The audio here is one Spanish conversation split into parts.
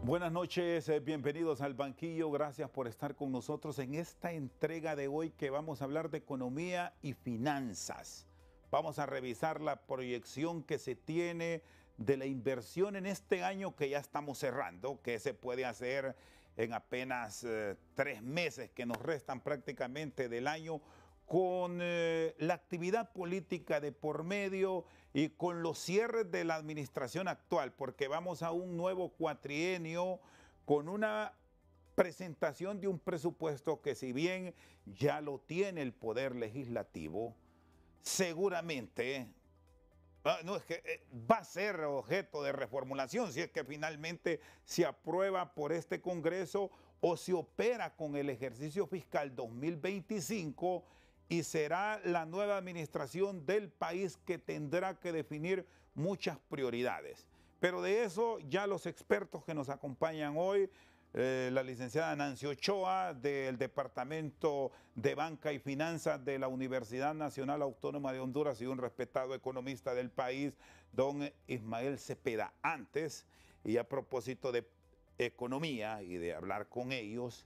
Buenas noches, bienvenidos al banquillo. Gracias por estar con nosotros en esta entrega de hoy que vamos a hablar de economía y finanzas. Vamos a revisar la proyección que se tiene de la inversión en este año que ya estamos cerrando, que se puede hacer en apenas 3 meses que nos restan prácticamente del año, con la actividad política de por medio y con los cierres de la administración actual, porque vamos a un nuevo cuatrienio con una presentación de un presupuesto que, si bien ya lo tiene el Poder Legislativo, seguramente no, es que va a ser objeto de reformulación si es que finalmente se aprueba por este Congreso o se opera con el ejercicio fiscal 2025, y será la nueva administración del país que tendrá que definir muchas prioridades. Pero de eso ya los expertos que nos acompañan hoy, la licenciada Nancy Ochoa del Departamento de Banca y Finanzas de la Universidad Nacional Autónoma de Honduras y un respetado economista del país, don Ismael Cepeda. Antes, y a propósito de economía y de hablar con ellos,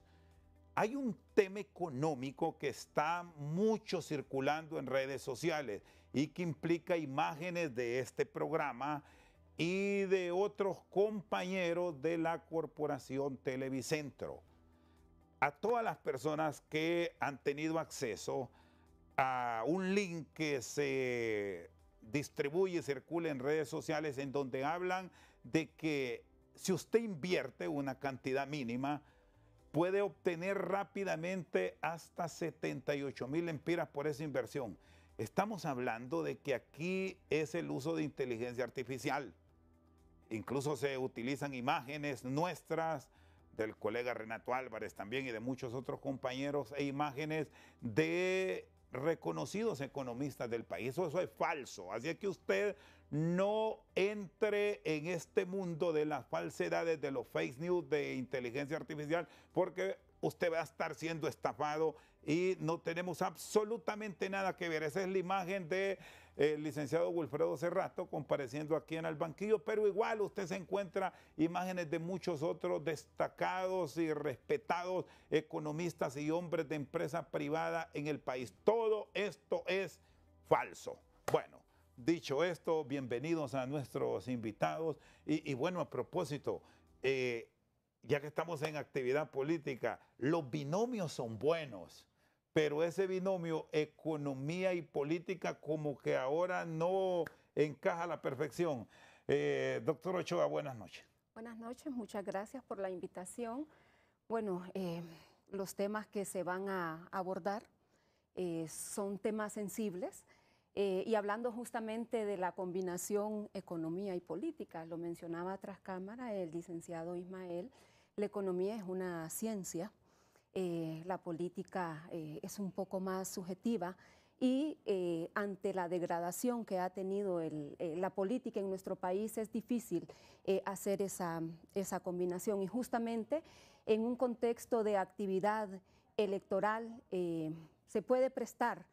hay un tema económico que está mucho circulando en redes sociales y que implica imágenes de este programa y de otros compañeros de la Corporación Televicentro. A todas las personas que han tenido acceso a un link que se distribuye y circula en redes sociales, en donde hablan de que si usted invierte una cantidad mínima, puede obtener rápidamente hasta 78,000 lempiras por esa inversión. Estamos hablando de que aquí es el uso de inteligencia artificial. Incluso se utilizan imágenes nuestras, del colega Renato Álvarez también y de muchos otros compañeros, e imágenes de reconocidos economistas del país. Eso es falso. Así es que usted no entre en este mundo de las falsedades, de los fake news de inteligencia artificial, porque usted va a estar siendo estafado y no tenemos absolutamente nada que ver. Esa es la imagen del licenciado Wilfredo Cerrato compareciendo aquí en el banquillo, pero igual usted se encuentra imágenes de muchos otros destacados y respetados economistas y hombres de empresa privada en el país. Todo esto es falso. Bueno, dicho esto, bienvenidos a nuestros invitados. Y bueno, a propósito, ya que estamos en actividad política, los binomios son buenos, pero ese binomio economía y política como que ahora no encaja a la perfección. Doctor Ochoa, buenas noches. Buenas noches, muchas gracias por la invitación. Bueno, los temas que se van a abordar son temas sensibles, y hablando justamente de la combinación economía y política, lo mencionaba tras cámara el licenciado Ismael, la economía es una ciencia, la política es un poco más subjetiva, y ante la degradación que ha tenido la política en nuestro país es difícil hacer esa combinación, y justamente en un contexto de actividad electoral se puede prestar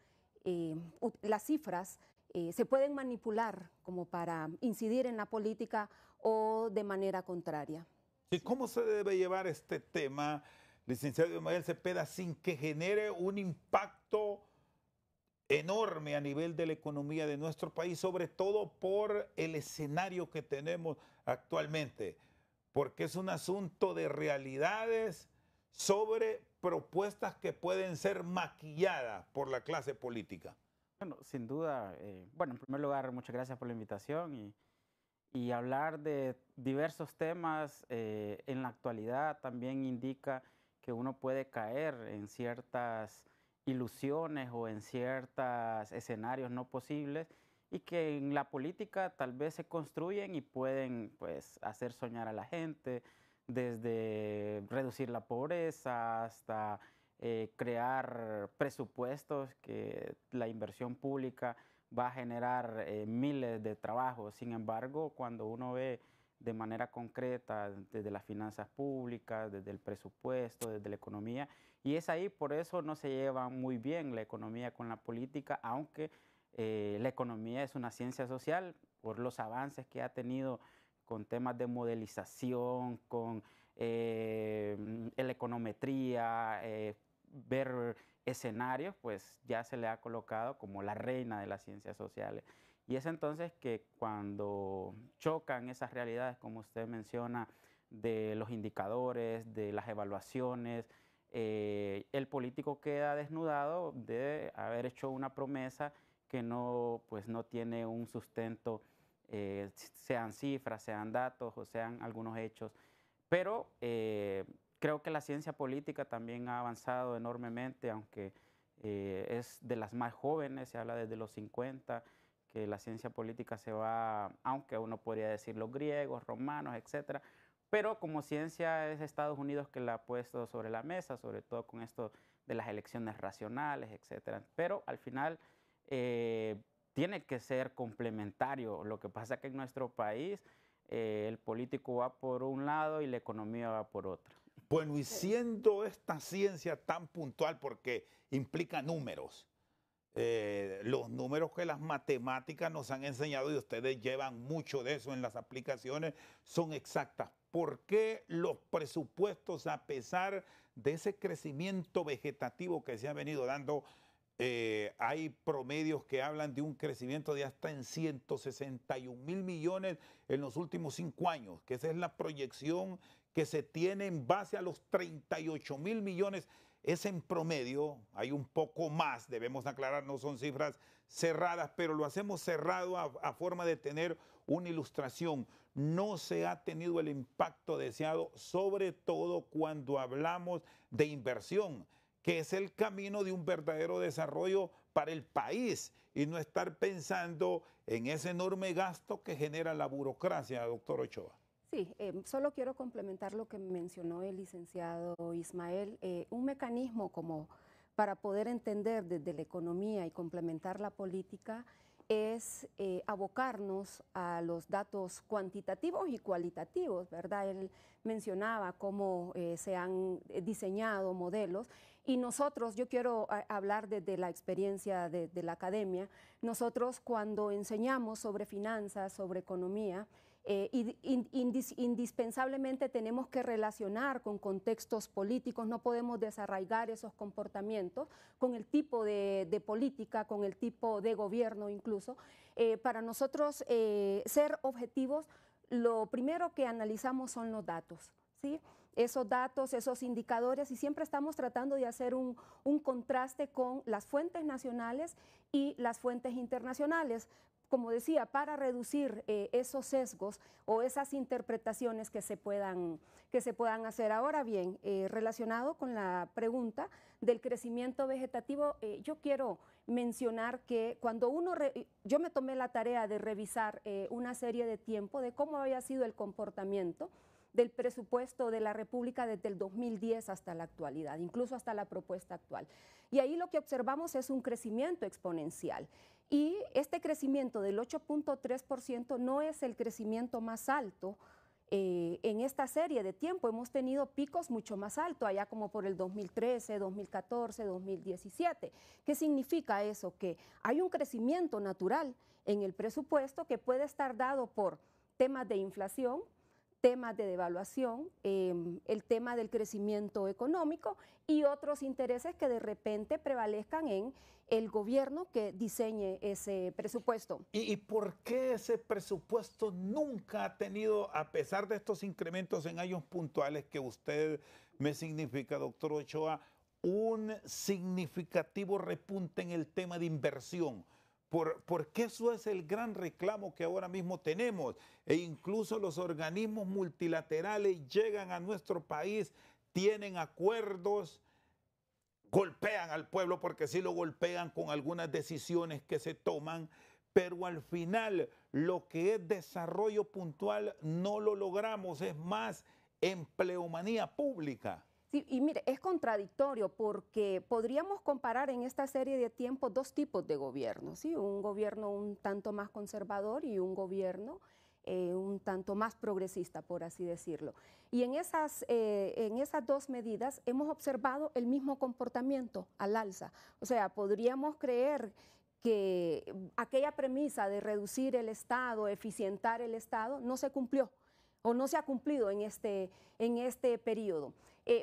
las cifras, se pueden manipular como para incidir en la política o de manera contraria. ¿Y cómo se debe llevar este tema, licenciado Ismael Cepeda, sin que genere un impacto enorme a nivel de la economía de nuestro país, sobre todo por el escenario que tenemos actualmente? Porque es un asunto de realidades sobre propuestas que pueden ser maquilladas por la clase política. Bueno, sin duda, bueno, en primer lugar, muchas gracias por la invitación y hablar de diversos temas en la actualidad también indica que uno puede caer en ciertas ilusiones o en ciertos escenarios no posibles y que en la política tal vez se construyen y pueden pues hacer soñar a la gente, desde reducir la pobreza hasta crear presupuestos que la inversión pública va a generar miles de trabajos. Sin embargo, cuando uno ve de manera concreta desde las finanzas públicas, desde el presupuesto, desde la economía, y es ahí, por eso no se lleva muy bien la economía con la política, aunque la economía es una ciencia social por los avances que ha tenido con temas de modelización, con la econometría, ver escenarios, pues ya se le ha colocado como la reina de las ciencias sociales. Y es entonces que cuando chocan esas realidades, como usted menciona, de los indicadores, de las evaluaciones, el político queda desnudado de haber hecho una promesa que no, pues no tiene un sustento, sean cifras, sean datos o sean algunos hechos. Pero creo que la ciencia política también ha avanzado enormemente, aunque es de las más jóvenes, se habla desde los 50, que la ciencia política se va, aunque uno podría decir los griegos, romanos, etcétera, pero como ciencia es Estados Unidos que la ha puesto sobre la mesa, sobre todo con esto de las elecciones racionales, etcétera. Pero al final tiene que ser complementario. Lo que pasa es que en nuestro país el político va por un lado y la economía va por otro. Bueno, y siendo esta ciencia tan puntual porque implica números, los números que las matemáticas nos han enseñado y ustedes llevan mucho de eso en las aplicaciones son exactas. ¿Por qué los presupuestos, a pesar de ese crecimiento vegetativo que se ha venido dando, hay promedios que hablan de un crecimiento de hasta en 161.000 millones en los últimos 5 años, que esa es la proyección que se tiene en base a los 38.000 millones? Es en promedio, hay un poco más, debemos aclarar, no son cifras cerradas, pero lo hacemos cerrado a forma de tener una ilustración. No se ha tenido el impacto deseado, sobre todo cuando hablamos de inversión, que es el camino de un verdadero desarrollo para el país y no estar pensando en ese enorme gasto que genera la burocracia, doctor Ochoa. Sí, solo quiero complementar lo que mencionó el licenciado Ismael. Un mecanismo como para poder entender desde la economía y complementar la política es abocarnos a los datos cuantitativos y cualitativos, ¿verdad? Él mencionaba cómo se han diseñado modelos y nosotros, yo quiero hablar desde la experiencia de la academia, nosotros cuando enseñamos sobre finanzas, sobre economía, indispensablemente tenemos que relacionar con contextos políticos, no podemos desarraigar esos comportamientos con el tipo de política, con el tipo de gobierno incluso. Para nosotros ser objetivos, lo primero que analizamos son los datos, ¿sí? Esos datos, esos indicadores, y siempre estamos tratando de hacer un contraste con las fuentes nacionales y las fuentes internacionales, como decía, para reducir esos sesgos o esas interpretaciones que se puedan hacer. Ahora bien, relacionado con la pregunta del crecimiento vegetativo, yo quiero mencionar que cuando yo me tomé la tarea de revisar una serie de tiempo de cómo había sido el comportamiento del presupuesto de la República desde el 2010 hasta la actualidad, incluso hasta la propuesta actual. Y ahí lo que observamos es un crecimiento exponencial. Y este crecimiento del 8.3% no es el crecimiento más alto en esta serie de tiempo. Hemos tenido picos mucho más altos, allá como por el 2013, 2014, 2017. ¿Qué significa eso? Que hay un crecimiento natural en el presupuesto que puede estar dado por temas de inflación, temas de devaluación, el tema del crecimiento económico y otros intereses que de repente prevalezcan en el gobierno que diseñe ese presupuesto. ¿Y por qué ese presupuesto nunca ha tenido, a pesar de estos incrementos en años puntuales que usted me significa, doctor Ochoa, un significativo repunte en el tema de inversión? Porque eso es el gran reclamo que ahora mismo tenemos. E incluso los organismos multilaterales llegan a nuestro país, tienen acuerdos, golpean al pueblo porque sí lo golpean con algunas decisiones que se toman, pero al final lo que es desarrollo puntual no lo logramos, es más empleomanía pública. Sí, y mire, es contradictorio porque podríamos comparar en esta serie de tiempos dos tipos de gobierno, ¿sí? Un gobierno un tanto más conservador y un gobierno un tanto más progresista, por así decirlo. Y en esas dos medidas hemos observado el mismo comportamiento al alza. O sea, podríamos creer que aquella premisa de reducir el Estado, eficientar el Estado, no se cumplió. o no se ha cumplido en este periodo.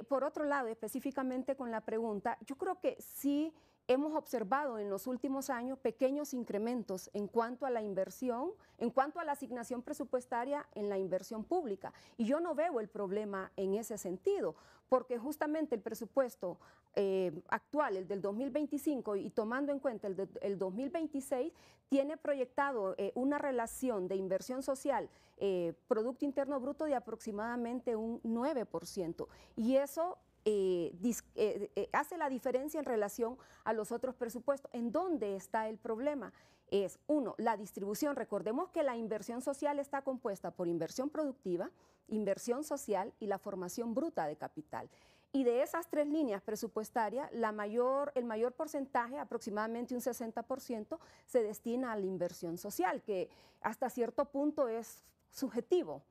Por otro lado, específicamente con la pregunta, yo creo que sí hemos observado en los últimos años pequeños incrementos en cuanto a la inversión, en cuanto a la asignación presupuestaria en la inversión pública. Y yo no veo el problema en ese sentido, porque justamente el presupuesto actual, el del 2025, y tomando en cuenta el 2026, tiene proyectado una relación de inversión social, Producto Interno Bruto, de aproximadamente un 9%. Y eso hace la diferencia en relación a los otros presupuestos. ¿En dónde está el problema? Es, uno, la distribución. Recordemos que la inversión social está compuesta por inversión productiva, inversión social y la formación bruta de capital. Y de esas tres líneas presupuestarias, el mayor porcentaje, aproximadamente un 60%, se destina a la inversión social, que hasta cierto punto es subjetivo.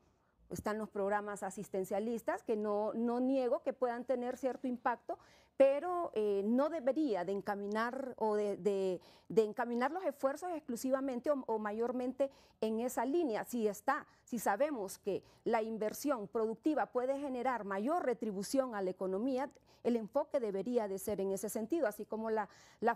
Están los programas asistencialistas, que no niego que puedan tener cierto impacto, pero no debería de encaminar o de encaminar los esfuerzos exclusivamente o mayormente en esa línea. Si sabemos que la inversión productiva puede generar mayor retribución a la economía, el enfoque debería de ser en ese sentido, así como la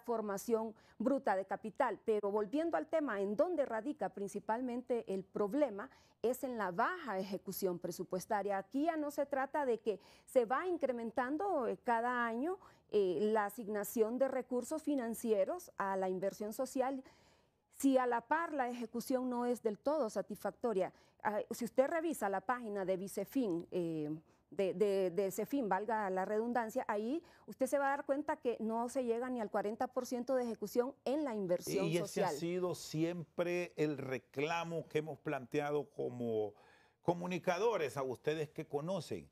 formación bruta de capital. Pero volviendo al tema, en donde radica principalmente el problema, es en la baja ejecución presupuestaria. Aquí ya no se trata de que se va incrementando cada año la asignación de recursos financieros a la inversión social, si a la par la ejecución no es del todo satisfactoria. Si usted revisa la página de Vicefin, de CEFIN, valga la redundancia, ahí usted se va a dar cuenta que no se llega ni al 40% de ejecución en la inversión social. Y ese ha sido siempre el reclamo que hemos planteado como comunicadores a ustedes que conocen.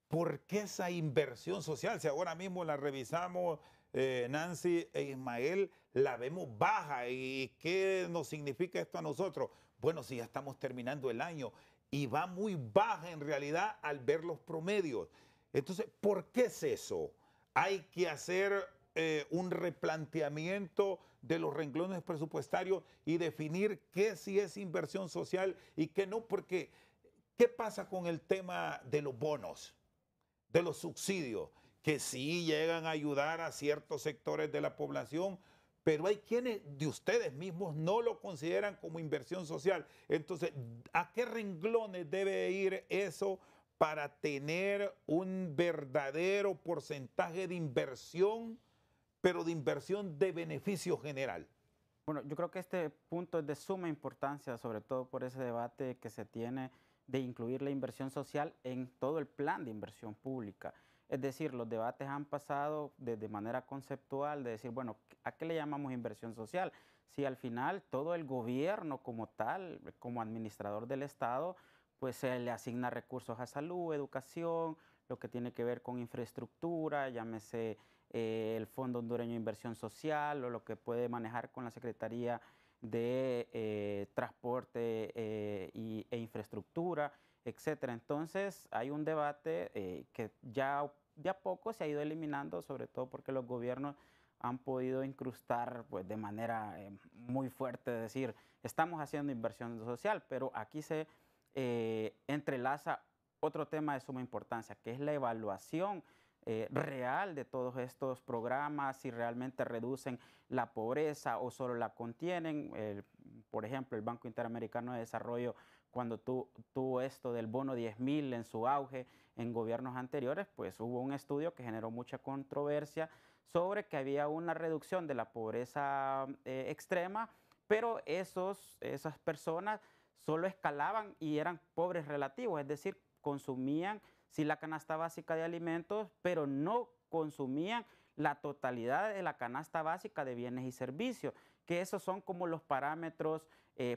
¿Por qué esa inversión social? Si ahora mismo la revisamos, Nancy e Ismael, la vemos baja. ¿Y qué nos significa esto a nosotros? Bueno, si ya estamos terminando el año y va muy baja en realidad al ver los promedios. Entonces, ¿por qué es eso? Hay que hacer un replanteamiento de los renglones presupuestarios y definir qué sí es inversión social y qué no, porque ¿qué pasa con el tema de los bonos, de los subsidios, que sí llegan a ayudar a ciertos sectores de la población, pero hay quienes de ustedes mismos no lo consideran como inversión social? Entonces, ¿a qué renglones debe ir eso para tener un verdadero porcentaje de inversión, pero de inversión de beneficio general? Bueno, yo creo que este punto es de suma importancia, sobre todo por ese debate que se tiene de incluir la inversión social en todo el plan de inversión pública. Es decir, los debates han pasado de manera conceptual, de decir, bueno, ¿a qué le llamamos inversión social? Si al final todo el gobierno como tal, como administrador del Estado, pues se le asigna recursos a salud, educación, lo que tiene que ver con infraestructura, llámese el Fondo Hondureño de Inversión Social o lo que puede manejar con la Secretaría de Transporte e Infraestructura, etcétera. Entonces hay un debate que ya de a poco se ha ido eliminando, sobre todo porque los gobiernos han podido incrustar pues, de manera muy fuerte, decir, estamos haciendo inversión social, pero aquí se entrelaza otro tema de suma importancia, que es la evaluación real de todos estos programas, si realmente reducen la pobreza o solo la contienen. Por ejemplo, el Banco Interamericano de Desarrollo, cuando tuvo esto del bono 10.000 en su auge en gobiernos anteriores, pues hubo un estudio que generó mucha controversia sobre que había una reducción de la pobreza extrema, pero esas personas solo escalaban y eran pobres relativos, es decir, consumían sí la canasta básica de alimentos, pero no consumían la totalidad de la canasta básica de bienes y servicios, que esos son como los parámetros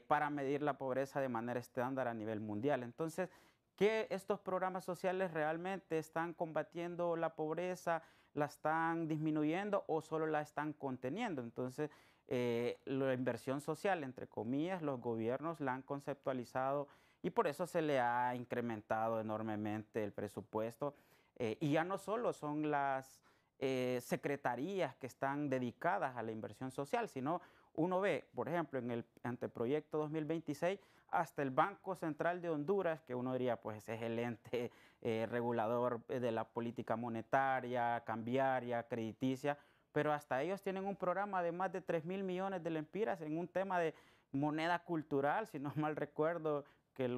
para medir la pobreza de manera estándar a nivel mundial. Entonces, ¿que estos programas sociales realmente están combatiendo la pobreza, la están disminuyendo o solo la están conteniendo? Entonces, la inversión social, entre comillas, los gobiernos la han conceptualizado y por eso se le ha incrementado enormemente el presupuesto. Y ya no solo son las secretarías que están dedicadas a la inversión social, sino uno ve, por ejemplo, en el anteproyecto 2026 hasta el Banco Central de Honduras, que uno diría, pues es el ente regulador de la política monetaria, cambiaria, crediticia, pero hasta ellos tienen un programa de más de 3.000 millones de lempiras en un tema de moneda cultural, si no mal recuerdo, que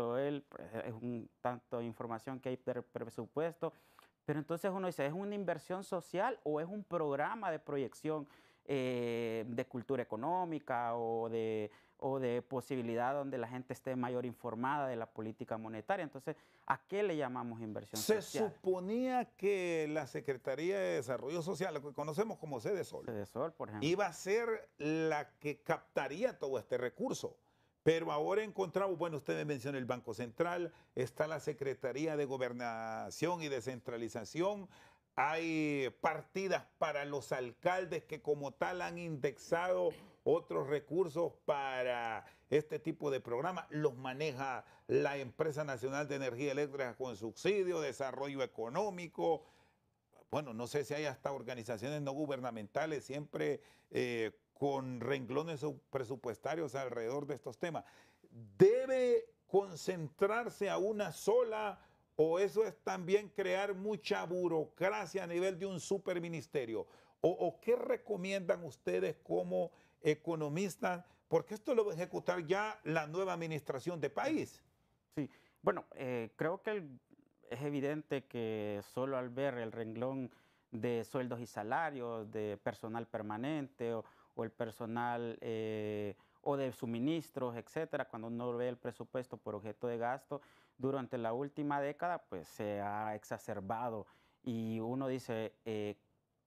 pues, es un tanto de información que hay presupuesto, pero entonces uno dice, ¿es una inversión social o es un programa de proyección de cultura económica o de posibilidad donde la gente esté mayor informada de la política monetaria? Entonces, ¿a qué le llamamos inversión Se social? suponía que la Secretaría de Desarrollo Social, lo que conocemos como Sedesol, Sedesol, por ejemplo. iba a ser la que captaría todo este recurso. Pero ahora encontramos, bueno, usted me menciona el Banco Central, está la Secretaría de Gobernación y Descentralización, hay partidas para los alcaldes que como tal han indexado otros recursos para este tipo de programas, los maneja la Empresa Nacional de Energía Eléctrica con subsidio, desarrollo económico. Bueno, no sé si hay hasta organizaciones no gubernamentales siempre con renglones presupuestarios alrededor de estos temas. ¿Debe concentrarse a una sola o eso es también crear mucha burocracia a nivel de un superministerio? ¿O qué recomiendan ustedes como economistas? Porque esto lo va a ejecutar ya la nueva administración de país. Sí, bueno, creo que es evidente que solo al ver el renglón de sueldos y salarios, de personal permanente o el personal o de suministros, etcétera, cuando uno ve el presupuesto por objeto de gasto, durante la última década pues se ha exacerbado y uno dice,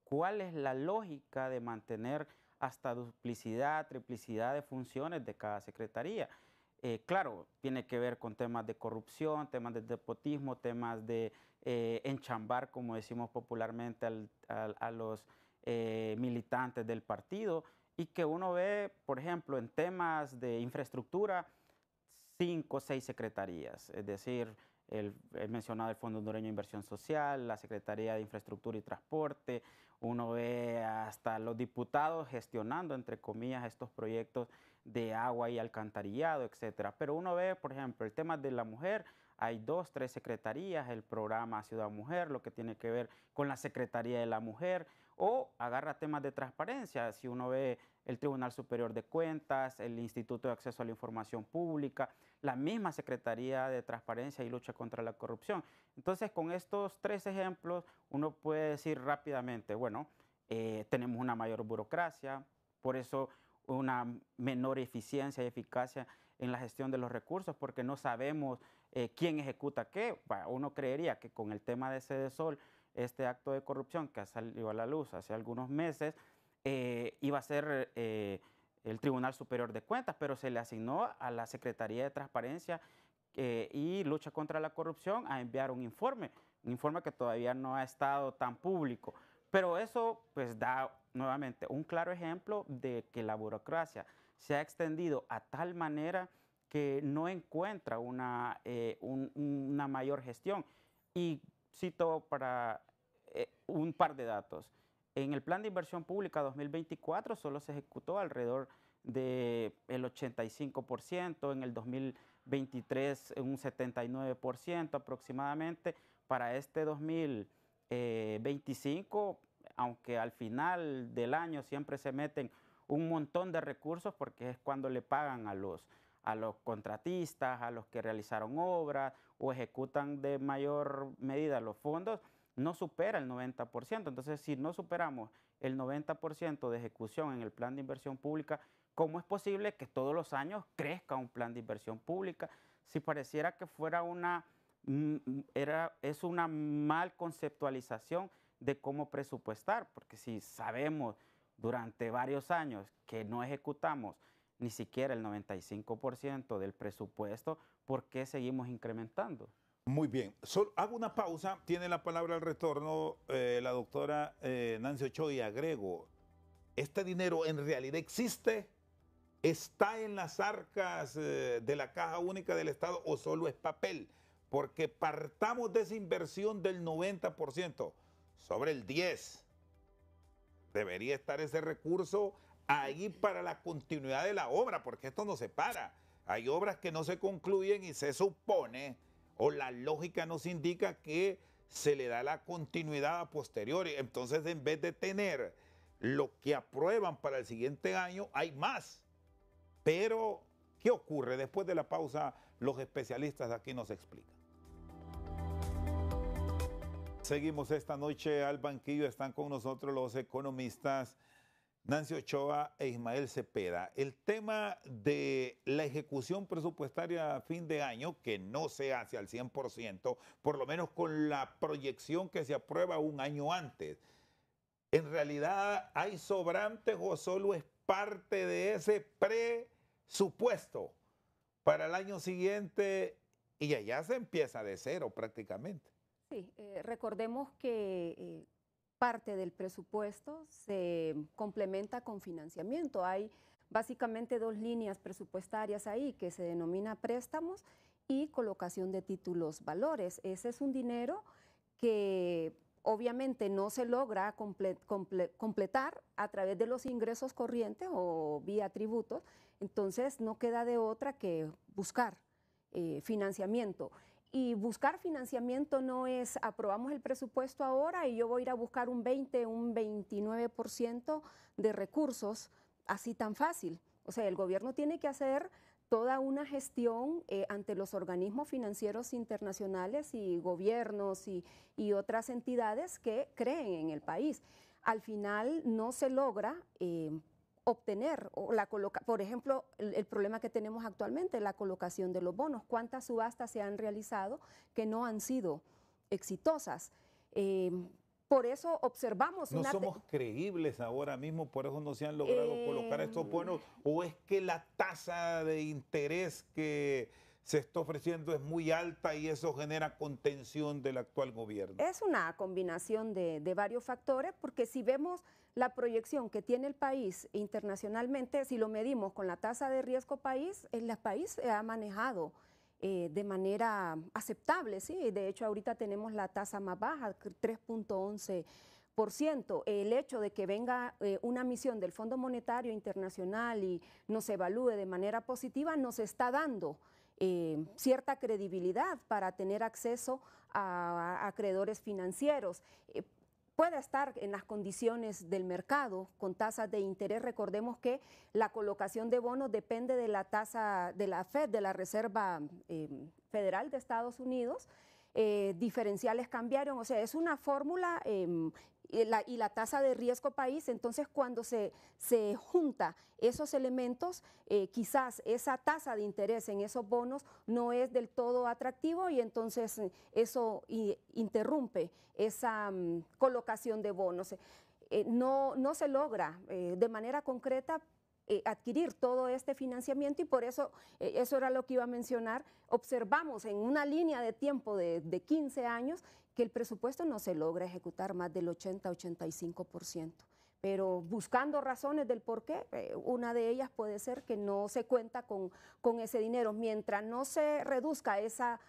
¿cuál es la lógica de mantener hasta duplicidad, triplicidad de funciones de cada secretaría? Claro, tiene que ver con temas de corrupción, temas de nepotismo, temas de enchambar, como decimos popularmente, a los militantes del partido y que uno ve, por ejemplo, en temas de infraestructura, 5 o 6 secretarías, es decir, he mencionado el Fondo Hondureño de Inversión Social, la Secretaría de Infraestructura y Transporte, uno ve hasta los diputados gestionando, entre comillas, estos proyectos de agua y alcantarillado, etcétera. Pero uno ve, por ejemplo, el tema de la mujer, hay 2, 3 secretarías, el programa Ciudad Mujer, lo que tiene que ver con la Secretaría de la Mujer, o agarra temas de transparencia, si uno ve el Tribunal Superior de Cuentas, el Instituto de Acceso a la Información Pública, la misma Secretaría de Transparencia y Lucha contra la Corrupción. Entonces, con estos 3 ejemplos, uno puede decir rápidamente, bueno, tenemos una mayor burocracia, por eso una menor eficiencia y eficacia en la gestión de los recursos, porque no sabemos quién ejecuta qué. Bueno, uno creería que con el tema de Sedesol, este acto de corrupción que ha salido a la luz hace algunos meses, iba a ser el Tribunal Superior de Cuentas, pero se le asignó a la Secretaría de Transparencia y Lucha contra la Corrupción a enviar un informe que todavía no ha estado tan público. Pero eso pues da nuevamente un claro ejemplo de que la burocracia se ha extendido a tal manera que no encuentra una mayor gestión. Y cito para un par de datos. En el Plan de Inversión Pública 2024 solo se ejecutó alrededor del 85%, en el 2023 un 79% aproximadamente. Para este 2025, aunque al final del año siempre se meten un montón de recursos porque es cuando le pagan a los contratistas, a los que realizaron obras o ejecutan de mayor medida los fondos, no supera el 90%. Entonces, si no superamos el 90% de ejecución en el plan de inversión pública, ¿cómo es posible que todos los años crezca un plan de inversión pública? Si pareciera que fuera es una mal conceptualización de cómo presupuestar, porque si sabemos durante varios años que no ejecutamos ni siquiera el 95% del presupuesto, ¿por qué seguimos incrementando? Muy bien. Hago una pausa. Tiene la palabra al retorno la doctora Nancy Ochoa y agrego, ¿este dinero en realidad existe? ¿Está en las arcas de la Caja Única del Estado o solo es papel? Porque partamos de esa inversión del 90%, sobre el 10%. Debería estar ese recurso ahí para la continuidad de la obra, porque esto no se para. hay obras que no se concluyen y se supone, o la lógica nos indica que se le da la continuidad a posteriori. Entonces, en vez de tener lo que aprueban para el siguiente año, hay más. Pero, ¿qué ocurre? Después de la pausa, los especialistas aquí nos explican. Seguimos esta noche al banquillo. Están con nosotros los economistas Nancy Ochoa e Ismael Cepeda. El tema de la ejecución presupuestaria a fin de año, que no se hace al 100%, por lo menos con la proyección que se aprueba un año antes. ¿En realidad hay sobrantes o solo es parte de ese presupuesto para el año siguiente y allá se empieza de cero prácticamente? Sí, recordemos que parte del presupuesto se complementa con financiamiento. Hay básicamente dos líneas presupuestarias ahí que se denomina préstamos y colocación de títulos valores. Ese es un dinero que obviamente no se logra completar a través de los ingresos corrientes o vía tributos, entonces no queda de otra que buscar financiamiento. Y buscar financiamiento no es aprobamos el presupuesto ahora y yo voy a ir a buscar un 20, un 29% de recursos así tan fácil. O sea, el gobierno tiene que hacer toda una gestión ante los organismos financieros internacionales y gobiernos y otras entidades que creen en el país. Al final no se logra obtener, por ejemplo, el problema que tenemos actualmente, la colocación de los bonos. ¿Cuántas subastas se han realizado que no han sido exitosas? Por eso observamos no somos creíbles ahora mismo, por eso no se han logrado colocar estos bonos, o es que la tasa de interés que se está ofreciendo es muy alta y eso genera contención del actual gobierno. Es una combinación de varios factores, porque si vemos la proyección que tiene el país internacionalmente, si lo medimos con la tasa de riesgo país, el país ha manejado de manera aceptable, ¿sí? De hecho, ahorita tenemos la tasa más baja, 3.11%. El hecho de que venga una misión del Fondo Monetario Internacional y nos evalúe de manera positiva nos está dando cierta credibilidad para tener acceso a acreedores financieros. Puede estar en las condiciones del mercado con tasas de interés. Recordemos que la colocación de bonos depende de la tasa de la Fed, de la Reserva Federal de Estados Unidos. Diferenciales cambiaron, o sea, es una fórmula y la tasa de riesgo país. Entonces, cuando se junta esos elementos, quizás esa tasa de interés en esos bonos no es del todo atractivo y entonces eso interrumpe esa colocación de bonos. No se logra de manera concreta adquirir todo este financiamiento y por eso, eso era lo que iba a mencionar, observamos en una línea de tiempo de 15 años que el presupuesto no se logra ejecutar más del 80-85%. Pero buscando razones del por qué, una de ellas puede ser que no se cuenta con ese dinero. Mientras no se reduzca esa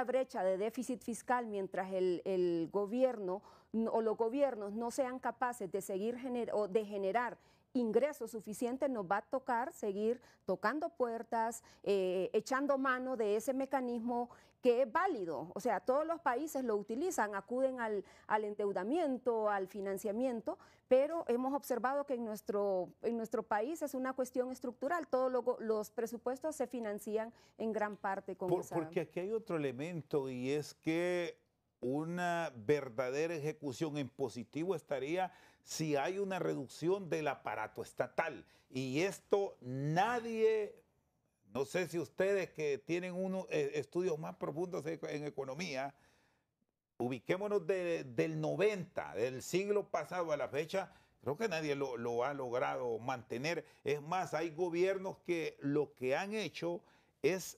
brecha de déficit fiscal, mientras el gobierno o los gobiernos no sean capaces de seguir generar ingresos suficientes, nos va a tocar seguir tocando puertas, echando mano de ese mecanismo que es válido. O sea, todos los países lo utilizan, acuden al endeudamiento, al financiamiento, pero hemos observado que en nuestro país es una cuestión estructural. Todos los presupuestos se financian en gran parte con esa... Porque aquí hay otro elemento y es que una verdadera ejecución en positivo estaría si hay una reducción del aparato estatal. Y esto nadie, no sé si ustedes que tienen unos estudios más profundos en economía, ubiquémonos del 90, del siglo pasado a la fecha, creo que nadie lo ha logrado mantener. Es más, hay gobiernos que lo que han hecho es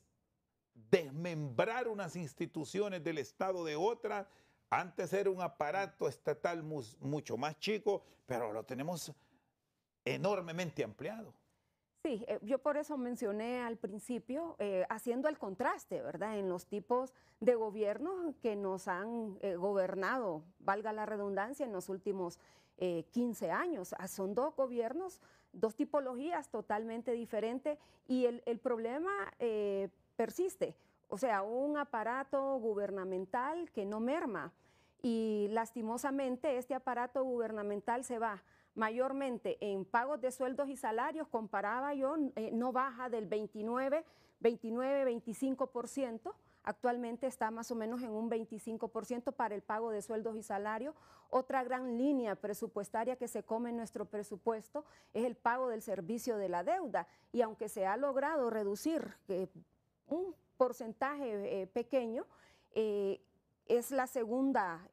desmembrar unas instituciones del Estado de otras. Antes era un aparato estatal mucho más chico, pero lo tenemos enormemente ampliado. Sí, yo por eso mencioné al principio, haciendo el contraste, ¿verdad?, en los tipos de gobiernos que nos han gobernado, valga la redundancia, en los últimos 15 años. Son dos gobiernos dos tipologías totalmente diferentes y el problema persiste. O sea, un aparato gubernamental que no merma y lastimosamente este aparato gubernamental se va mayormente en pagos de sueldos y salarios, comparaba yo, no baja del 25%, actualmente está más o menos en un 25% para el pago de sueldos y salarios. Otra gran línea presupuestaria que se come en nuestro presupuesto es el pago del servicio de la deuda, y aunque se ha logrado reducir un porcentaje pequeño, es la segunda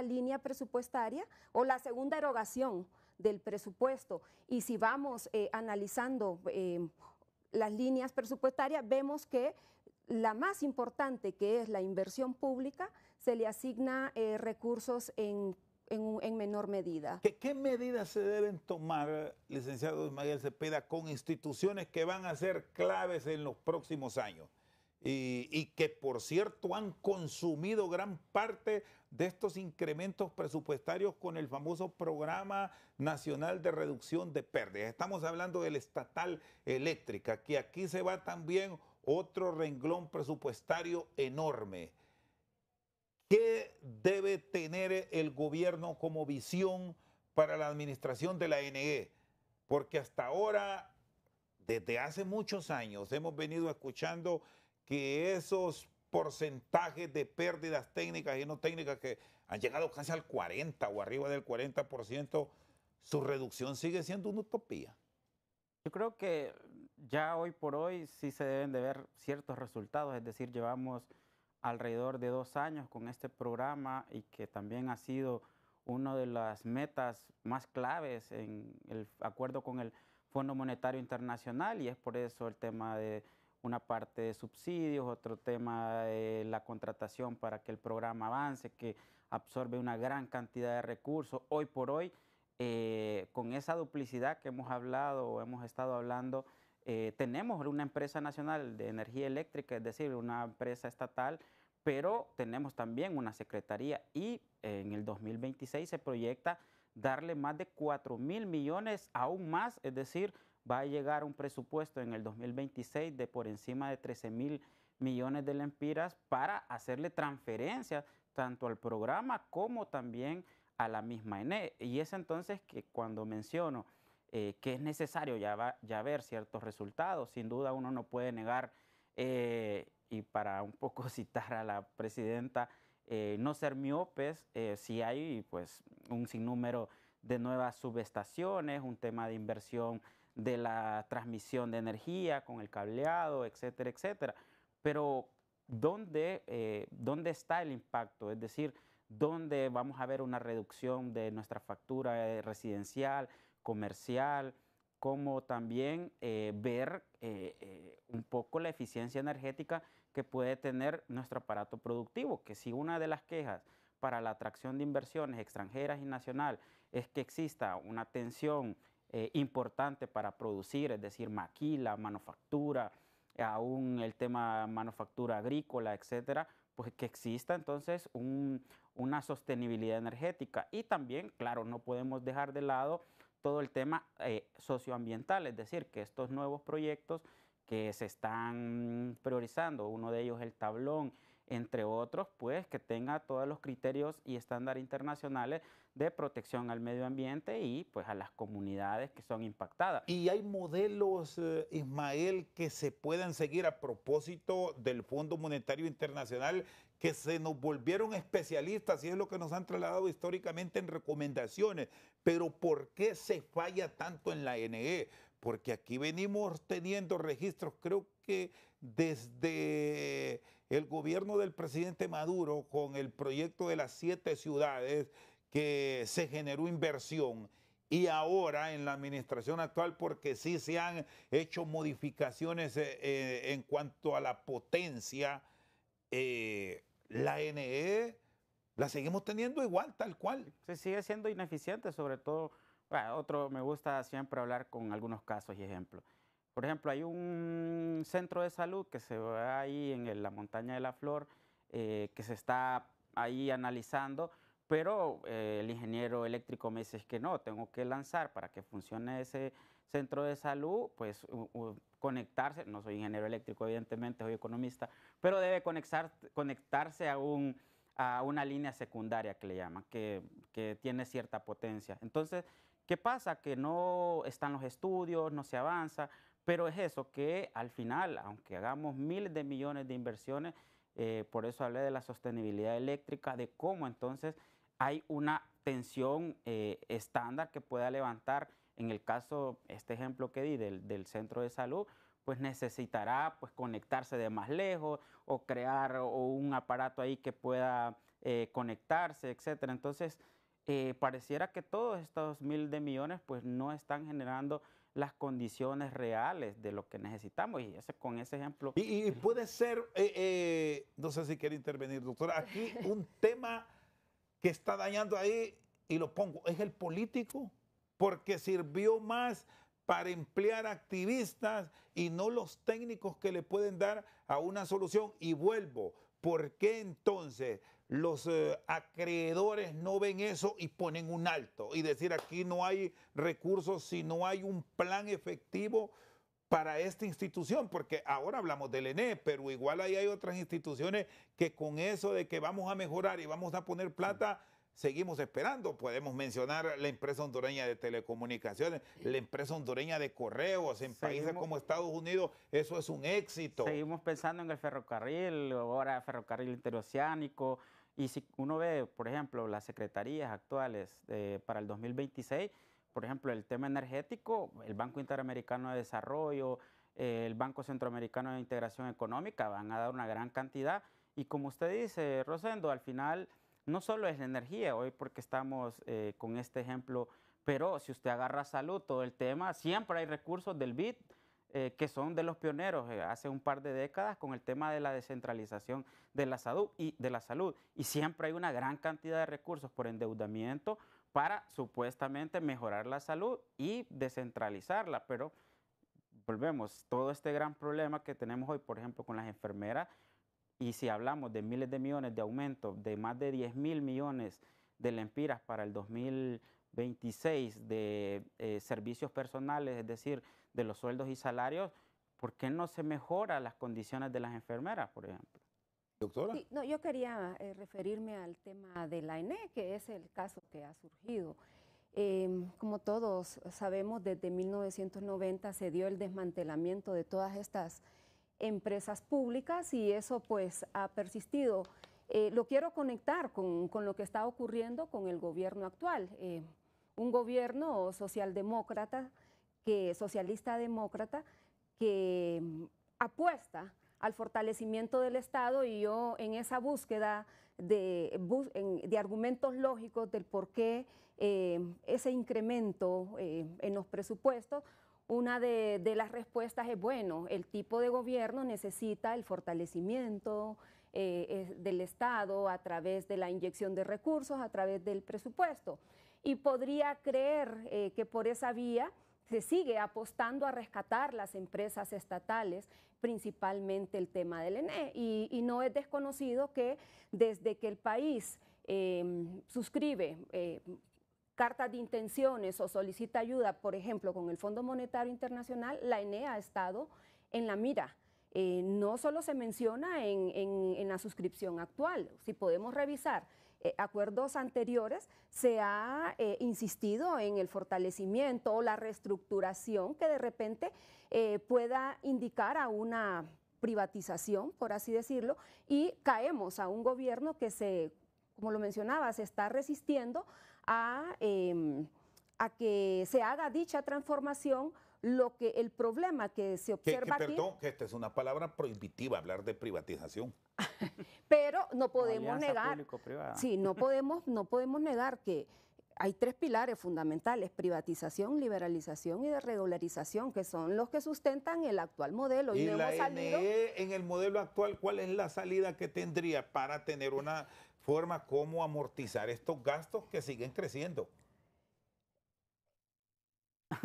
línea presupuestaria o la segunda erogación del presupuesto. Y si vamos analizando las líneas presupuestarias, vemos que la más importante, que es la inversión pública, se le asigna recursos en menor medida. ¿Qué medidas se deben tomar, licenciado Ismael Cepeda, con instituciones que van a ser claves en los próximos años? Y que, por cierto, han consumido gran parte de estos incrementos presupuestarios con el famoso Programa Nacional de Reducción de Pérdidas. Estamos hablando del Estatal Eléctrica, que aquí se va también otro renglón presupuestario enorme. ¿Qué debe tener el gobierno como visión para la administración de la ANE? Porque hasta ahora, desde hace muchos años, hemos venido escuchando que esos porcentajes de pérdidas técnicas y no técnicas que han llegado casi al 40 o arriba del 40%, su reducción sigue siendo una utopía. Yo creo que ya hoy por hoy sí se deben de ver ciertos resultados, es decir, llevamos alrededor de 2 años con este programa y que también ha sido una de las metas más claves en el acuerdo con el Fondo Monetario Internacional, y es por eso el tema de una parte de subsidios, otro tema de la contratación para que el programa avance, que absorbe una gran cantidad de recursos. Hoy por hoy, con esa duplicidad que hemos hablado o hemos estado hablando, tenemos una empresa nacional de energía eléctrica, es decir, una empresa estatal, pero tenemos también una secretaría y en el 2026 se proyecta darle más de 4.000 millones aún más, es decir, va a llegar un presupuesto en el 2026 de por encima de 13.000 millones de lempiras para hacerle transferencias tanto al programa como también a la misma ENE. Y es entonces que cuando menciono que es necesario ya ver ciertos resultados, sin duda uno no puede negar, y para un poco citar a la presidenta, no ser miopes, si hay pues un sinnúmero de nuevas subestaciones, un tema de inversión de la transmisión de energía con el cableado, etcétera, etcétera. Pero ¿dónde está el impacto? Es decir, ¿dónde vamos a ver una reducción de nuestra factura residencial, comercial? Como también ver un poco la eficiencia energética que puede tener nuestro aparato productivo, que si una de las quejas para la atracción de inversiones extranjeras y nacional es que exista una tensión importante para producir, es decir, maquila, manufactura, aún el tema manufactura agrícola, etcétera, pues que exista entonces una sostenibilidad energética. Y también, claro, no podemos dejar de lado todo el tema socioambiental, es decir, que estos nuevos proyectos que se están priorizando, uno de ellos el tablón, entre otros, pues que tenga todos los criterios y estándares internacionales de protección al medio ambiente y pues a las comunidades que son impactadas. ¿Y hay modelos, Ismael, que se puedan seguir a propósito del Fondo Monetario Internacional, que se nos volvieron especialistas, y es lo que nos han trasladado históricamente en recomendaciones? Pero ¿por qué se falla tanto en la ANE? Porque aquí venimos teniendo registros, creo que desde el gobierno del presidente Maduro, con el proyecto de las 7 ciudades, que se generó inversión, y ahora en la administración actual, porque sí se han hecho modificaciones en cuanto a la potencia, la ANE la seguimos teniendo igual, tal cual. Se sigue siendo ineficiente, sobre todo. Bueno, me gusta siempre hablar con algunos casos y ejemplos. Por ejemplo, hay un centro de salud que se ve ahí en la montaña de la Flor, que se está ahí analizando, pero el ingeniero eléctrico me dice que no, tengo que lanzar para que funcione ese centro de salud, pues conectarse, no soy ingeniero eléctrico evidentemente, soy economista, pero debe conectarse a una línea secundaria que le llaman, que tiene cierta potencia. Entonces, ¿qué pasa? Que no están los estudios, no se avanza, pero es eso, que al final, aunque hagamos miles de millones de inversiones, por eso hablé de la sostenibilidad eléctrica, de cómo entonces hay una tensión estándar que pueda levantar. En el caso, este ejemplo que di del centro de salud, pues necesitará pues, conectarse de más lejos o crear un aparato ahí que pueda conectarse, etcétera. Entonces, pareciera que todos estos miles de millones pues no están generando las condiciones reales de lo que necesitamos. Y con ese ejemplo... Y puede ser, no sé si quiere intervenir, doctora, aquí un tema que está dañando ahí, y lo pongo, es el político, porque sirvió más para emplear activistas y no los técnicos que le pueden dar a una solución. Y vuelvo, ¿por qué entonces los acreedores no ven eso y ponen un alto? Y decir, aquí no hay recursos si no hay un plan efectivo para esta institución, porque ahora hablamos del ENE, pero igual ahí hay otras instituciones que con eso de que vamos a mejorar y vamos a poner plata, seguimos esperando. Podemos mencionar la empresa hondureña de telecomunicaciones, la empresa hondureña de correos, en países como Estados Unidos, eso es un éxito. Seguimos pensando en el ferrocarril, ahora ferrocarril interoceánico, y si uno ve, por ejemplo, las secretarías actuales para el 2026, por ejemplo, el tema energético, el Banco Interamericano de Desarrollo, el Banco Centroamericano de Integración Económica van a dar una gran cantidad. Y como usted dice, Rosendo, al final no solo es la energía, hoy porque estamos con este ejemplo, pero si usted agarra salud, todo el tema, siempre hay recursos del BID que son de los pioneros hace un par de décadas con el tema de la descentralización de la salud y siempre hay una gran cantidad de recursos por endeudamiento para supuestamente mejorar la salud y descentralizarla, pero volvemos, todo este gran problema que tenemos hoy, por ejemplo, con las enfermeras, y si hablamos de miles de millones de aumento, de más de 10.000 millones de lempiras para el 2026 de servicios personales, es decir, de los sueldos y salarios, ¿por qué no se mejoran las condiciones de las enfermeras, por ejemplo? Doctora. Sí, no, yo quería referirme al tema de la ENE, que es el caso que ha surgido. Como todos sabemos, desde 1990 se dio el desmantelamiento de todas estas empresas públicas y eso pues ha persistido. Lo quiero conectar con lo que está ocurriendo con el gobierno actual. Un gobierno socialdemócrata, socialista demócrata, que apuesta al fortalecimiento del Estado, y yo en esa búsqueda de argumentos lógicos del por qué ese incremento en los presupuestos, una de las respuestas es, bueno, el tipo de gobierno necesita el fortalecimiento del Estado a través de la inyección de recursos, a través del presupuesto. Y podría creer que por esa vía se sigue apostando a rescatar las empresas estatales, principalmente el tema del ENE. Y no es desconocido que desde que el país suscribe cartas de intenciones o solicita ayuda, por ejemplo, con el Fondo Monetario Internacional, la ENE ha estado en la mira. No solo se menciona en la suscripción actual, si podemos revisar acuerdos anteriores, se ha insistido en el fortalecimiento o la reestructuración que de repente pueda indicar a una privatización, por así decirlo, y caemos a un gobierno que como lo mencionaba, se está resistiendo a que se haga dicha transformación. El problema que se observa aquí... Perdón, que esta es una palabra prohibitiva, hablar de privatización. Pero no podemos negar, sí, no podemos negar que hay tres pilares fundamentales: privatización, liberalización y desregularización, que son los que sustentan el actual modelo. Y la ENE, en el modelo actual, ¿cuál es la salida que tendría para tener una forma como amortizar estos gastos que siguen creciendo?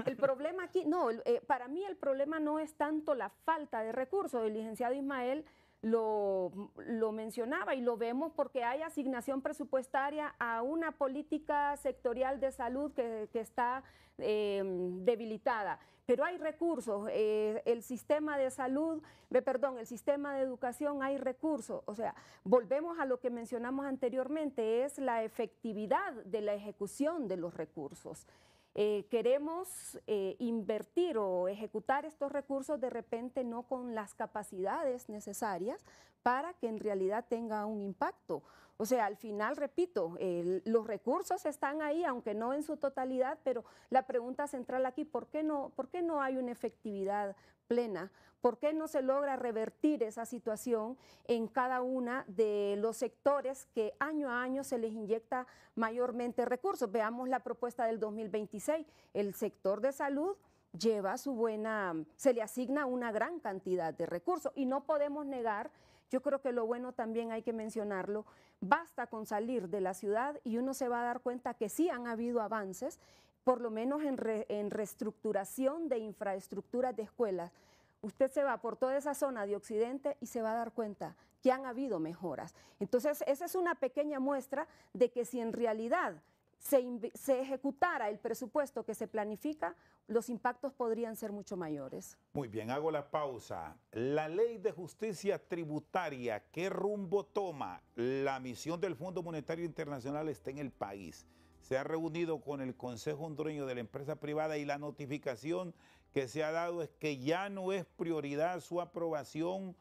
El problema aquí, no, para mí el problema no es tanto la falta de recursos. El licenciado Ismael lo mencionaba y lo vemos porque hay asignación presupuestaria a una política sectorial de salud que está debilitada. Pero hay recursos, el sistema de salud, el sistema de educación, hay recursos. O sea, volvemos a lo que mencionamos anteriormente, es la efectividad de la ejecución de los recursos. Queremos invertir o ejecutar estos recursos de repente no con las capacidades necesarias para que en realidad tenga un impacto. O sea, al final, repito, los recursos están ahí, aunque no en su totalidad, pero la pregunta central aquí, ¿por qué no hay una efectividad plena? ¿Por qué no se logra revertir esa situación en cada uno de los sectores que año a año se les inyecta mayormente recursos? Veamos la propuesta del 2026. El sector de salud lleva se le asigna una gran cantidad de recursos y no podemos negar. Yo creo que lo bueno también hay que mencionarlo, basta con salir de la ciudad y uno se va a dar cuenta que sí han habido avances, por lo menos en reestructuración de infraestructuras de escuelas. Usted se va por toda esa zona de Occidente y se va a dar cuenta que han habido mejoras. Entonces, esa es una pequeña muestra de que si en realidad se ejecutara el presupuesto que se planifica, los impactos podrían ser mucho mayores. Muy bien, hago la pausa. La ley de justicia tributaria, ¿qué rumbo toma? La misión del Fondo Monetario Internacional está en el país. Se ha reunido con el Consejo Hondureño de la Empresa Privada y la notificación que se ha dado es que ya no es prioridad su aprobación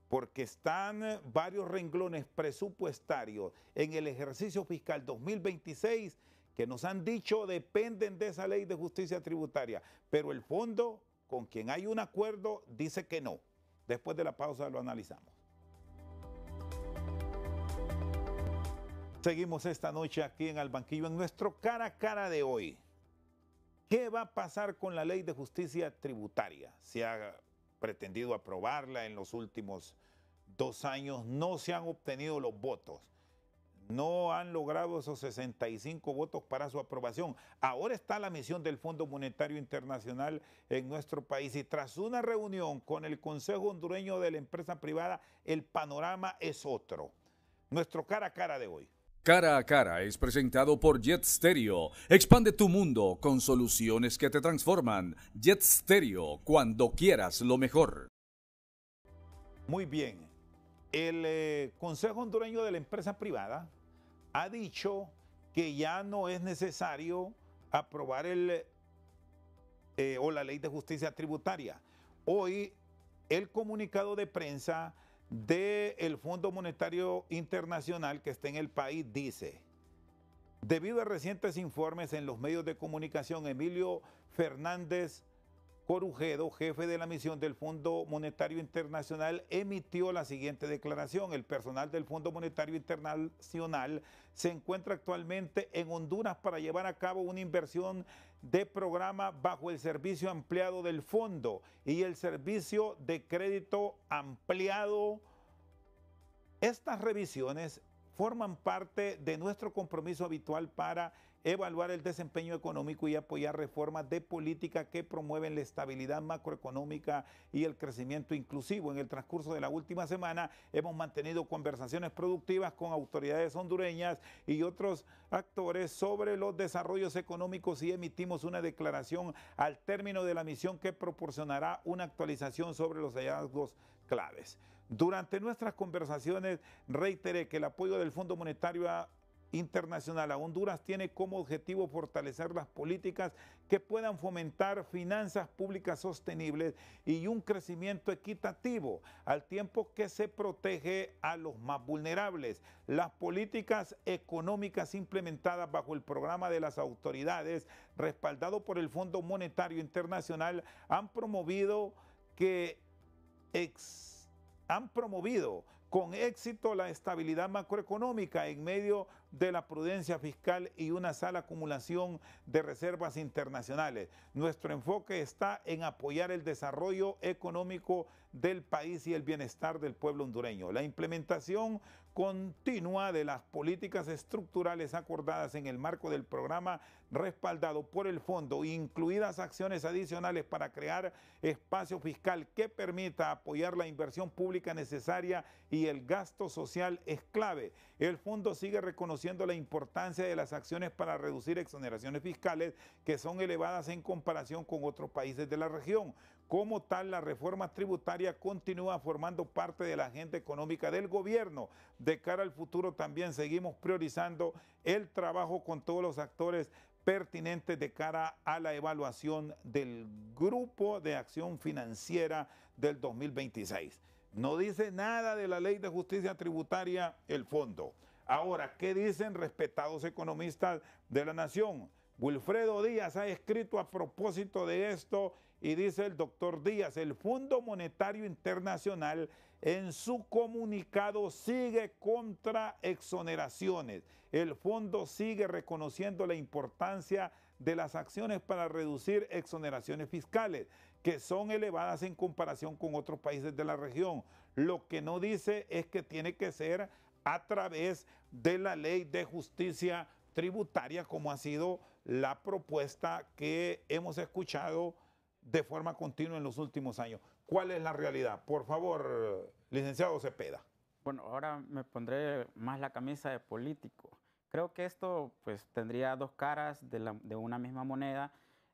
porque están varios renglones presupuestarios en el ejercicio fiscal 2026 que nos han dicho dependen de esa ley de justicia tributaria, pero el fondo, con quien hay un acuerdo, dice que no. Después de la pausa lo analizamos. Seguimos esta noche aquí en Al Banquillo en nuestro cara a cara de hoy. ¿Qué va a pasar con la ley de justicia tributaria? Se ha pretendido aprobarla en los últimos 2 años, no se han obtenido los votos. No han logrado esos 65 votos para su aprobación. Ahora está la misión del Fondo Monetario Internacional en nuestro país y tras una reunión con el Consejo Hondureño de la Empresa Privada, el panorama es otro. Nuestro cara a cara de hoy. Cara a cara es presentado por Jet Stereo. Expande tu mundo con soluciones que te transforman. Jet Stereo, cuando quieras lo mejor. Muy bien. El Consejo Hondureño de la Empresa Privada ha dicho que ya no es necesario aprobar la ley de justicia tributaria. Hoy el comunicado de prensa del Fondo Monetario Internacional que está en el país dice: debido a recientes informes en los medios de comunicación, Emilio Fernández Corujedo, jefe de la misión del Fondo Monetario Internacional, emitió la siguiente declaración. El personal del Fondo Monetario Internacional se encuentra actualmente en Honduras para llevar a cabo una inversión de programa bajo el servicio ampliado del fondo y el servicio de crédito ampliado. Estas revisiones forman parte de nuestro compromiso habitual para evaluar el desempeño económico y apoyar reformas de política que promueven la estabilidad macroeconómica y el crecimiento inclusivo. En el transcurso de la última semana hemos mantenido conversaciones productivas con autoridades hondureñas y otros actores sobre los desarrollos económicos y emitimos una declaración al término de la misión que proporcionará una actualización sobre los hallazgos claves. Durante nuestras conversaciones reiteré que el apoyo del Fondo Monetario Internacional a Honduras tiene como objetivo fortalecer las políticas que puedan fomentar finanzas públicas sostenibles y un crecimiento equitativo, al tiempo que se protege a los más vulnerables. Las políticas económicas implementadas bajo el programa de las autoridades, respaldado por el Fondo Monetario Internacional, han promovido con éxito la estabilidad macroeconómica en medio de la prudencia fiscal y una sana acumulación de reservas internacionales. Nuestro enfoque está en apoyar el desarrollo económico del país y el bienestar del pueblo hondureño. La implementación continua de las políticas estructurales acordadas en el marco del programa respaldado por el fondo, incluidas acciones adicionales para crear espacio fiscal que permita apoyar la inversión pública necesaria y el gasto social es clave. El fondo sigue reconociendo la importancia de las acciones para reducir exoneraciones fiscales que son elevadas en comparación con otros países de la región. Como tal, la reforma tributaria continúa formando parte de la agenda económica del gobierno. De cara al futuro también seguimos priorizando el trabajo con todos los actores pertinentes de cara a la evaluación del Grupo de Acción Financiera del 2026. No dice nada de la Ley de Justicia Tributaria, el fondo. Ahora, ¿qué dicen respetados economistas de la nación? Wilfredo Díaz ha escrito a propósito de esto y dice el doctor Díaz, el Fondo Monetario Internacional en su comunicado sigue contra exoneraciones. El fondo sigue reconociendo la importancia de las acciones para reducir exoneraciones fiscales, que son elevadas en comparación con otros países de la región. Lo que no dice es que tiene que ser a través de la Ley de Justicia Tributaria, como ha sido la propuesta que hemos escuchado de forma continua en los últimos años. ¿Cuál es la realidad? Por favor, licenciado Cepeda. Bueno, ahora me pondré más la camisa de político. Creo que esto pues tendría dos caras de una misma moneda.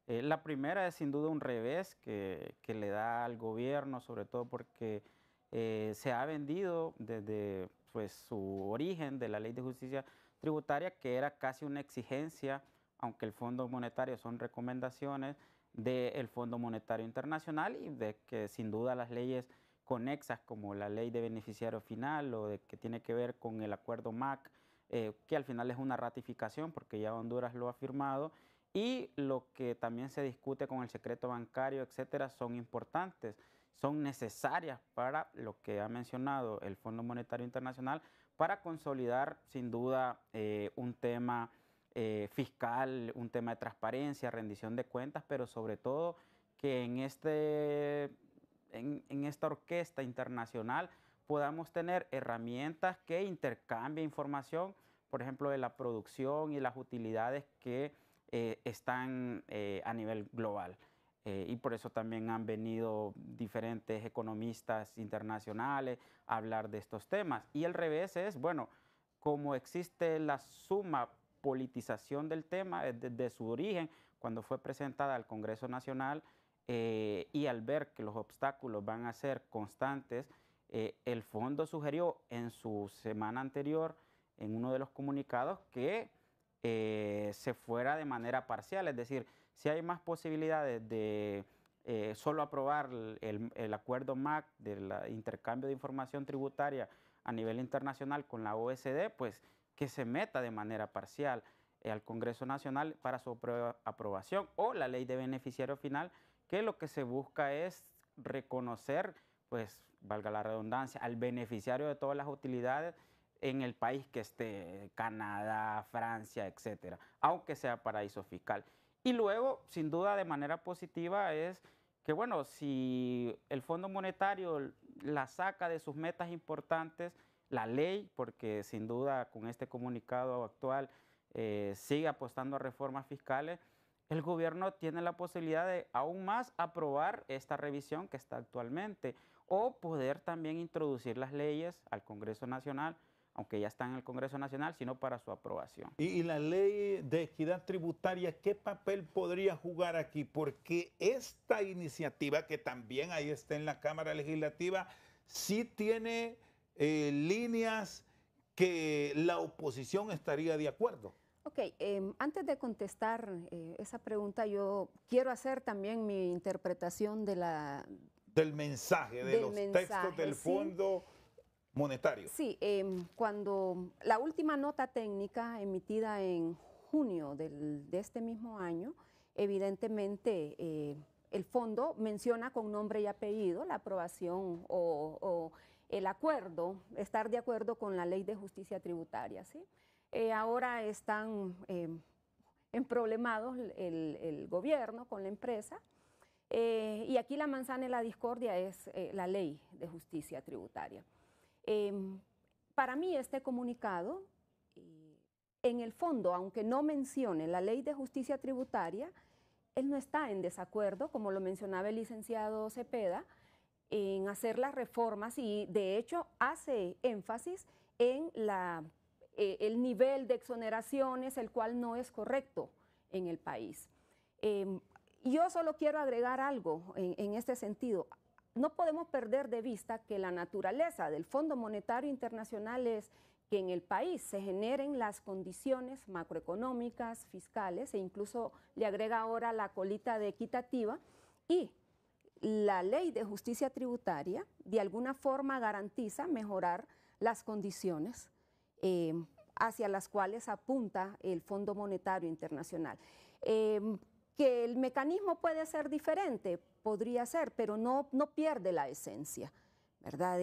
La primera es sin duda un revés que le da al gobierno, sobre todo porque se ha vendido desde pues, su origen de la Ley de Justicia Tributaria, que era casi una exigencia, aunque el Fondo Monetario son recomendaciones del Fondo Monetario Internacional, y de que sin duda las leyes conexas como la Ley de Beneficiario Final o de que tiene que ver con el Acuerdo MAC, que al final es una ratificación porque ya Honduras lo ha firmado, y lo que también se discute con el secreto bancario, etcétera, son importantes, son necesarias para lo que ha mencionado el Fondo Monetario Internacional, para consolidar sin duda un tema fiscal, un tema de transparencia, rendición de cuentas, pero sobre todo que en esta orquesta internacional podamos tener herramientas que intercambien información, por ejemplo, de la producción y las utilidades que están a nivel global. Y por eso también han venido diferentes economistas internacionales a hablar de estos temas. Y el revés es, bueno, como existe la suma politización del tema desde su origen, cuando fue presentada al Congreso Nacional, y al ver que los obstáculos van a ser constantes, el fondo sugirió en su semana anterior, en uno de los comunicados, que se fuera de manera parcial, es decir, si hay más posibilidades de solo aprobar el acuerdo MAC del intercambio de información tributaria a nivel internacional con la OECD, pues que se meta de manera parcial al Congreso Nacional para su aprobación, o la Ley de Beneficiario Final, que lo que se busca es reconocer, pues valga la redundancia, al beneficiario de todas las utilidades en el país que esté, Canadá, Francia, etcétera, aunque sea paraíso fiscal. Y luego, sin duda, de manera positiva es que, bueno, si el Fondo Monetario la saca de sus metas importantes, la ley, porque sin duda con este comunicado actual sigue apostando a reformas fiscales, el gobierno tiene la posibilidad de aún más aprobar esta revisión que está actualmente, o poder también introducir las leyes al Congreso Nacional, aunque ya están en el Congreso Nacional, sino para su aprobación. ¿Y la ley de equidad tributaria qué papel podría jugar aquí? Porque esta iniciativa, que también ahí está en la Cámara Legislativa, sí tiene líneas que la oposición estaría de acuerdo. Ok, antes de contestar esa pregunta, yo quiero hacer también mi interpretación de del mensaje, de los textos del Fondo Monetario. Sí, cuando la última nota técnica emitida en junio de este mismo año, evidentemente el fondo menciona con nombre y apellido la aprobación o el acuerdo, estar de acuerdo con la Ley de Justicia Tributaria, ¿sí? Ahora están emproblemados el gobierno con la empresa, Y aquí la manzana de la discordia es la ley de justicia tributaria. Para mí este comunicado, en el fondo, aunque no mencione la ley de justicia tributaria, él no está en desacuerdo, como lo mencionaba el licenciado Cepeda, en hacer las reformas y de hecho hace énfasis en el nivel de exoneraciones, el cual no es correcto en el país. Yo solo quiero agregar algo en este sentido. No podemos perder de vista que la naturaleza del Fondo Monetario Internacional es que en el país se generen las condiciones macroeconómicas, fiscales, e incluso le agrega ahora la colita de equitativa, y la ley de justicia tributaria de alguna forma garantiza mejorar las condiciones hacia las cuales apunta el Fondo Monetario Internacional. Que el mecanismo puede ser diferente, podría ser, pero no pierde la esencia, ¿verdad?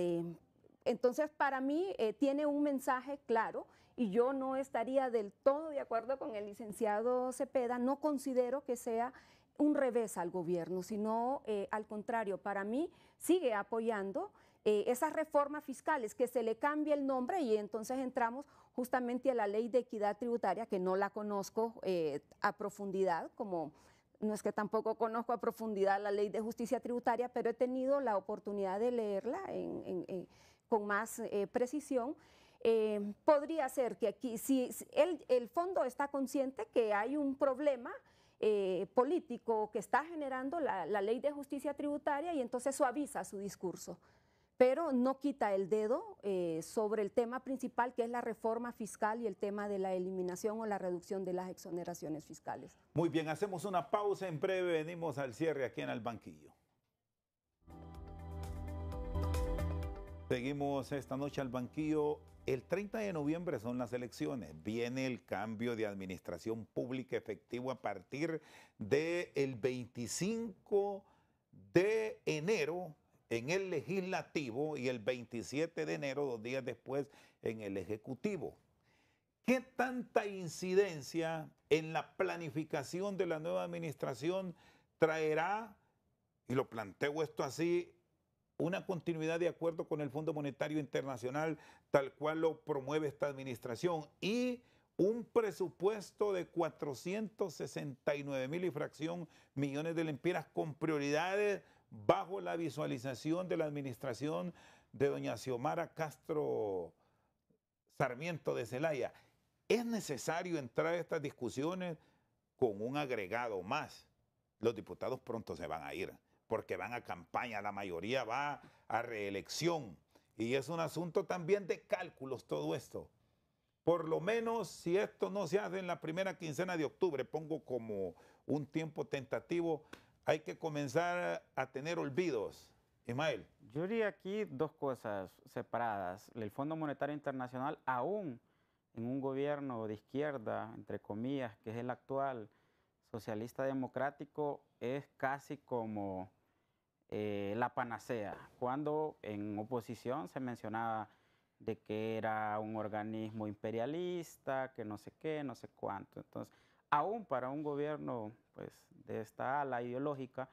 Entonces, para mí tiene un mensaje claro y yo no estaría del todo de acuerdo con el licenciado Cepeda. No considero que sea un revés al gobierno, sino al contrario, para mí sigue apoyando esas reformas fiscales, que se le cambie el nombre y entonces entramos justamente a la ley de equidad tributaria, que no la conozco a profundidad, como no es que tampoco conozco a profundidad la ley de justicia tributaria, pero he tenido la oportunidad de leerla con más precisión. Podría ser que aquí, si el fondo está consciente que hay un problema político que está generando la ley de justicia tributaria y entonces suaviza su discurso, pero no quita el dedo sobre el tema principal, que es la reforma fiscal y el tema de la eliminación o la reducción de las exoneraciones fiscales. Muy bien, hacemos una pausa, en breve venimos al cierre aquí en El Banquillo. Seguimos esta noche al Banquillo. El 30 de noviembre son las elecciones. Viene el cambio de administración pública efectivo a partir del 25 de enero en el legislativo y el 27 de enero, 2 días después, en el ejecutivo. ¿Qué tanta incidencia en la planificación de la nueva administración traerá, y lo planteo esto así, una continuidad de acuerdo con el Fondo Monetario Internacional, tal cual lo promueve esta administración, y un presupuesto de 469,000 y fracción millones de lempiras con prioridades bajo la visualización de la administración de doña Xiomara Castro Sarmiento de Zelaya? ¿Es necesario entrar a estas discusiones con un agregado más? Los diputados pronto se van a ir, porque van a campaña, la mayoría va a reelección. Y es un asunto también de cálculos todo esto. Por lo menos, si esto no se hace en la primera quincena de octubre, pongo como un tiempo tentativo, hay que comenzar a tener olvidos. Ismael. Yo diría aquí dos cosas separadas. El Fondo Monetario Internacional, aún en un gobierno de izquierda, entre comillas, que es el actual socialista democrático, es casi como la panacea, cuando en oposición se mencionaba de que era un organismo imperialista, que no sé qué, no sé cuánto. Entonces, aún para un gobierno pues, de esta ala ideológica,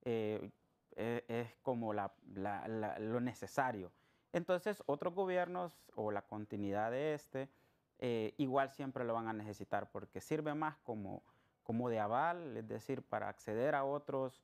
es como lo necesario. Entonces, otros gobiernos o la continuidad de igual siempre lo van a necesitar, porque sirve más como de aval, es decir, para acceder a otros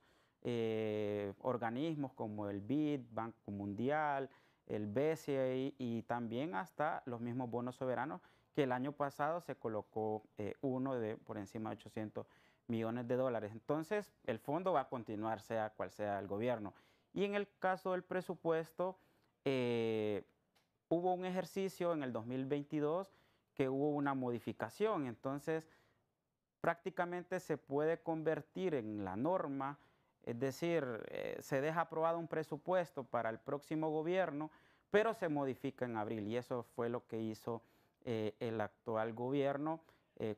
organismos como el BID, Banco Mundial, el BCE y también hasta los mismos bonos soberanos, que el año pasado se colocó uno de por encima de 800 millones de dólares. Entonces, el fondo va a continuar sea cual sea el gobierno. Y en el caso del presupuesto, hubo un ejercicio en el 2022 que hubo una modificación. Entonces, prácticamente se puede convertir en la norma. Es decir, se deja aprobado un presupuesto para el próximo gobierno, pero se modifica en abril, y eso fue lo que hizo el actual gobierno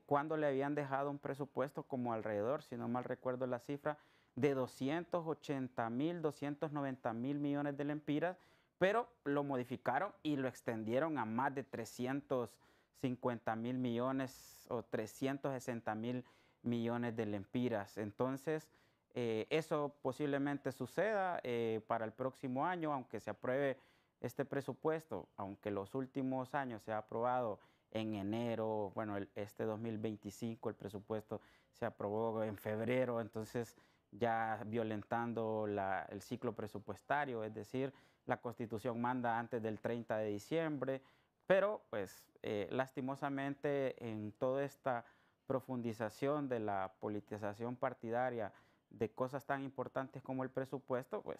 cuando le habían dejado un presupuesto como alrededor, si no mal recuerdo la cifra, de 280,000, 290,000 millones de lempiras, pero lo modificaron y lo extendieron a más de 350,000 millones o 360,000 millones de lempiras. Entonces, Eso posiblemente suceda para el próximo año, aunque se apruebe este presupuesto, aunque los últimos años se ha aprobado en enero, bueno, este 2025 el presupuesto se aprobó en febrero, entonces ya violentando el ciclo presupuestario, es decir, la Constitución manda antes del 30 de diciembre, pero pues lastimosamente en toda esta profundización de la politización partidaria de cosas tan importantes como el presupuesto, pues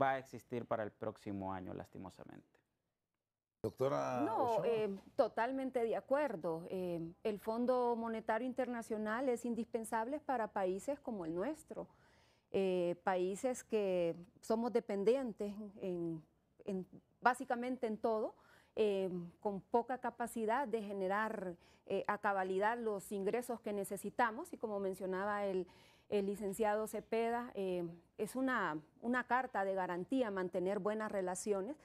va a existir para el próximo año, lastimosamente. Doctora No, Ochoa. totalmente de acuerdo. El Fondo Monetario Internacional es indispensable para países como el nuestro, países que somos dependientes básicamente en todo, con poca capacidad de generar a cabalidad los ingresos que necesitamos, y como mencionaba el licenciado Cepeda, es una carta de garantía mantener buenas relaciones,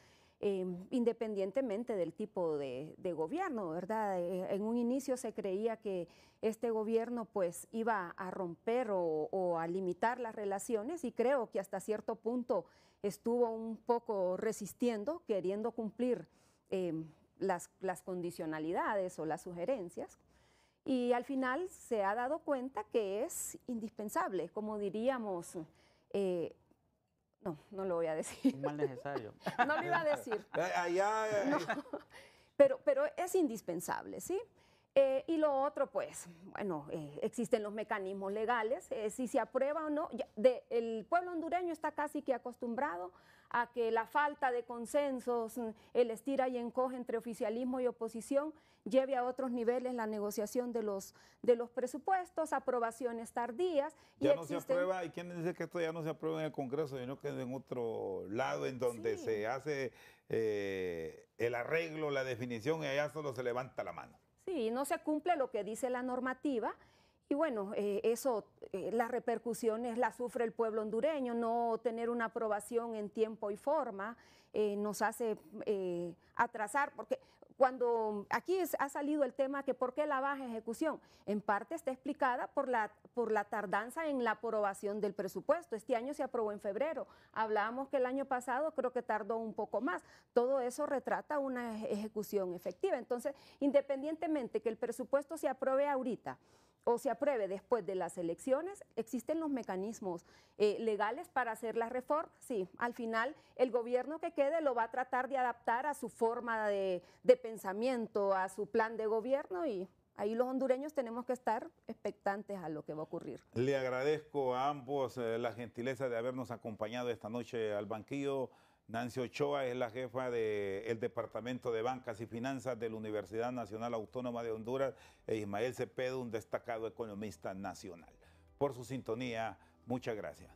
independientemente del tipo de gobierno, ¿verdad? En un inicio se creía que este gobierno pues iba a romper o a limitar las relaciones, y creo que hasta cierto punto estuvo un poco resistiendo, queriendo cumplir las condicionalidades o las sugerencias, y al final se ha dado cuenta que es indispensable, como diríamos. No lo voy a decir. Un mal necesario. No lo iba a decir. Allá, No, pero es indispensable, ¿sí? Y lo otro, pues, bueno, existen los mecanismos legales, si se aprueba o no. El pueblo hondureño está casi que acostumbrado a que la falta de consensos, el estira y encoge entre oficialismo y oposición, lleve a otros niveles la negociación de los presupuestos, aprobaciones tardías. ya no se aprueba, y quién dice que esto ya no se aprueba en el Congreso, sino que en otro lado en donde Sí. se hace el arreglo, la definición, y allá solo se levanta la mano. Sí, no se cumple lo que dice la normativa, y bueno, las repercusiones las sufre el pueblo hondureño. No tener una aprobación en tiempo y forma nos hace atrasar, porque cuando aquí ha salido el tema que por qué la baja ejecución, en parte está explicada por la tardanza en la aprobación del presupuesto. Este año se aprobó en febrero, hablábamos que el año pasado creo que tardó un poco más. Todo eso retrata una ejecución efectiva. Entonces, independientemente que el presupuesto se apruebe ahorita o se apruebe después de las elecciones, existen los mecanismos legales para hacer las reformas. Sí, al final el gobierno que quede lo va a tratar de adaptar a su forma de pensamiento, a su plan de gobierno, y ahí los hondureños tenemos que estar expectantes a lo que va a ocurrir. Le agradezco a ambos la gentileza de habernos acompañado esta noche al banquillo. Nancy Ochoa es la jefa del Departamento de Bancas y Finanzas de la Universidad Nacional Autónoma de Honduras, e Ismael Cepeda, un destacado economista nacional. Por su sintonía, muchas gracias.